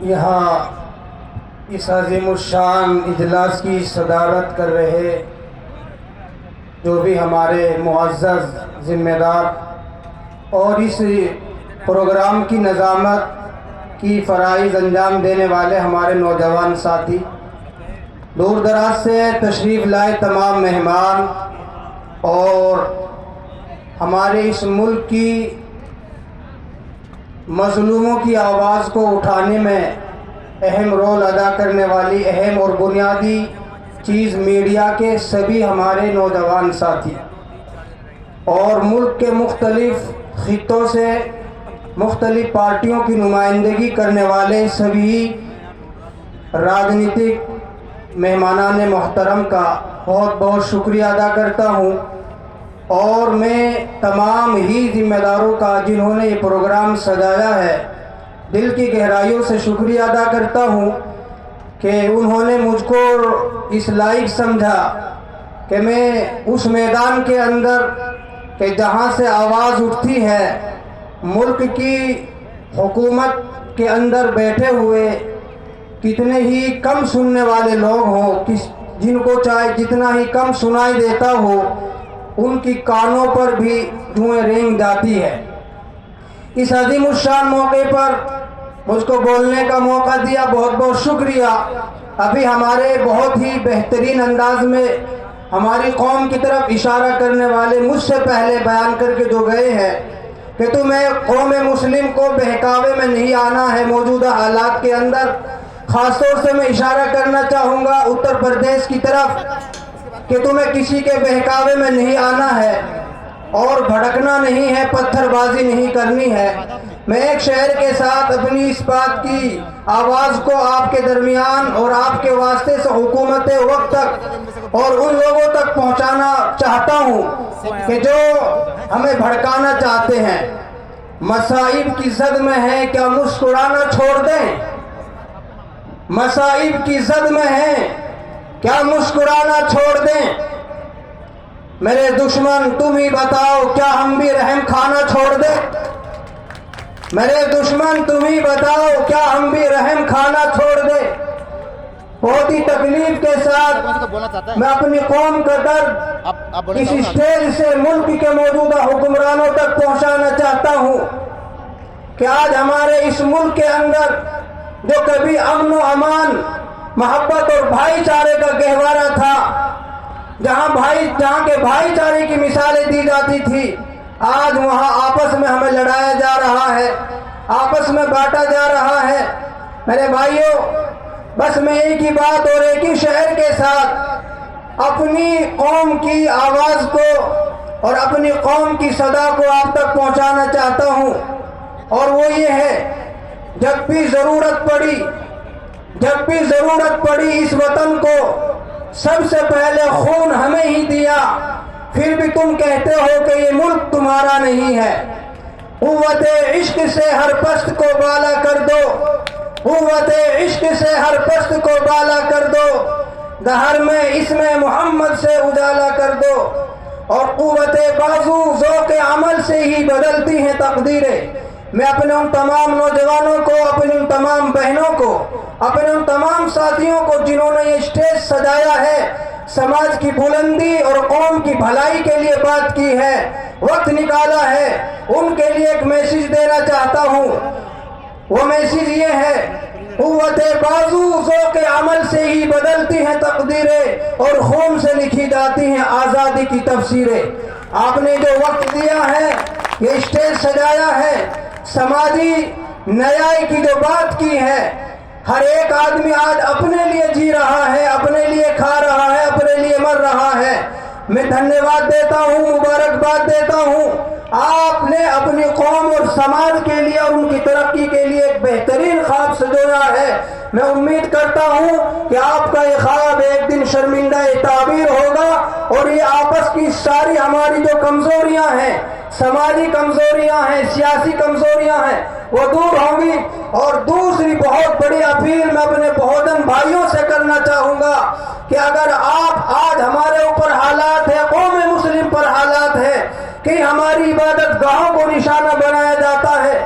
یہاں اس عظیم الشان اجلاس کی صدارت کر رہے جو بھی ہمارے معزز ذمہ دار اور اس پروگرام کی نظامت کی فرائض انجام دینے والے ہمارے نوجوان ساتھی، دور دراز سے تشریف لائے تمام مہمان اور ہمارے اس ملک کی مظلوموں کی آواز کو اٹھانے میں اہم رول ادا کرنے والی اہم اور بنیادی چیز میڈیا کے سبھی ہمارے نوجوان ساتھی اور ملک کے مختلف خطوں سے مختلف پارٹیوں کی نمائندگی کرنے والے سبھی راجنیتک مہمانان محترم کا بہت بہت شکریہ ادا کرتا ہوں، اور میں تمام ہی ذمہ داروں کا جنہوں نے یہ پروگرام سجایا ہے دل کی گہرائیوں سے شکریہ ادا کرتا ہوں کہ انہوں نے مجھ کو اس لائق سمجھا کہ میں اس میدان کے اندر کہ جہاں سے آواز اٹھتی ہے ملک کی حکومت کے اندر بیٹھے ہوئے کتنے ہی کم سننے والے لوگ ہوں، جن کو چاہے جتنا ہی کم سنائی دیتا ہو ان کی کانوں پر بھی دھوئیں رینگ جاتی ہے۔ اس عظیم الشان موقع پر مجھ کو بولنے کا موقع دیا، بہت بہت شکریہ۔ ابھی ہمارے بہت ہی بہترین انداز میں ہماری قوم کی طرف اشارہ کرنے والے مجھ سے پہلے بیان کر کے جو گئے ہیں کہ تمہیں قوم مسلم کو بہکاوے میں نہیں آنا ہے موجودہ حالات کے اندر۔ خاص طور سے میں اشارہ کرنا چاہوں گا اتر پردیش کی طرف کہ تمہیں کسی کے بہکاوے میں نہیں آنا ہے اور بھڑکنا نہیں ہے، پتھر بازی نہیں کرنی ہے۔ میں ایک شہر کے ساتھ اپنی اس بات کی آواز کو آپ کے درمیان اور آپ کے واسطے سے حکومت وقت تک اور ان لوگوں تک پہنچانا چاہتا ہوں کہ جو ہمیں بھڑکانا چاہتے ہیں۔ مصائب کی زد میں ہیں، کیا مسکرانا چھوڑ دیں؟ مصائب کی زد میں ہیں، کیا مسکرانا چھوڑ دیں؟ میرے دشمن تم ہی بتاؤ کیا ہم بھی رحم کھانا چھوڑ دیں؟ میرے دشمن تم ہی بتاؤ کیا ہم بھی رحم کھانا چھوڑ دیں؟ بہت ہی تکلیف کے ساتھ میں اپنی قوم کا درد اس اسٹیج سے ملک کے موجودہ حکمرانوں تک پہنچانا چاہتا ہوں کہ آج ہمارے اس ملک کے اندر جو کبھی امن و امان، محبت اور بھائی چارے کا گہوارہ تھا، جہاں کے بھائی چارے کی مثالیں دی جاتی تھی، آج وہاں آپس میں ہمیں لڑایا جا رہا ہے، آپس میں بانٹا جا رہا ہے۔ میرے بھائیوں، بس میں ایک ہی بات اور ایک ہی شہر کے ساتھ اپنی قوم کی آواز کو اور اپنی قوم کی صدا کو آپ تک پہنچانا چاہتا ہوں، اور وہ یہ ہے جب بھی ضرورت پڑی اس وطن کو سب سے پہلے خون ہمیں ہی دیا، پھر بھی تم کہتے ہو کہ یہ ملک تمہارا نہیں ہے۔ قوت عشق سے ہر پست کو بالا کر دو، قوت عشق سے ہر پست کو بالا کر دو، دہر میں اسم محمد سے اجالا کر دو، اور قوت بازو ذوق عمل سے ہی بدلتی ہیں تقدیریں۔ میں اپنے ان تمام نوجوانوں کو، اپنی ان تمام بہنوں کو، اپنے ان تمام ساتھیوں کو جنہوں نے یہ اسٹیج سجایا ہے، سماج کی بلندی اور قوم کی بھلائی کے لیے بات کی ہے، وقت نکالا ہے، ان کے لیے ایک میسیج دینا چاہتا ہوں۔ وہ میسیج یہ ہے، قوت بازو ذوق عمل سے ہی بدلتی ہیں تقدیریں، اور خون سے لکھی جاتی ہیں آزادی کی تفسیریں۔ آپ نے جو وقت دیا ہے، یہ اسٹیج سجایا ہے، سماجی نیائی کی جو بات کی ہے، ہر ایک آدمی آج اپنے لیے جی رہا ہے، اپنے لیے کھا رہا ہے، اپنے لیے مر رہا ہے۔ میں دھنیہ واد دیتا ہوں، مبارکباد دیتا ہوں، آپ نے اپنی قوم اور سماج کے لیے اور ان کی ترقی کے لیے ایک بہترین خواب سجویا ہے۔ میں امید کرتا ہوں کہ آپ کا یہ خواب ایک دن شرمندہ تعبیر ہوگا، اور یہ آپس کی ساری ہماری جو کمزوریاں ہیں، سماجی کمزوریاں ہیں، سیاسی کمزوریاں ہیں، وہ دور ہوں گی۔ اور دوسری بہت بڑی اپیل میں اپنے بہودن بھائیوں سے کرنا چاہوں گا کہ اگر آپ آج ہمارے اوپر حالات ہے، قوم مسلم پر حالات ہے کہ ہماری عبادت گاہوں کو نشانہ بنایا جاتا ہے،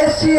SC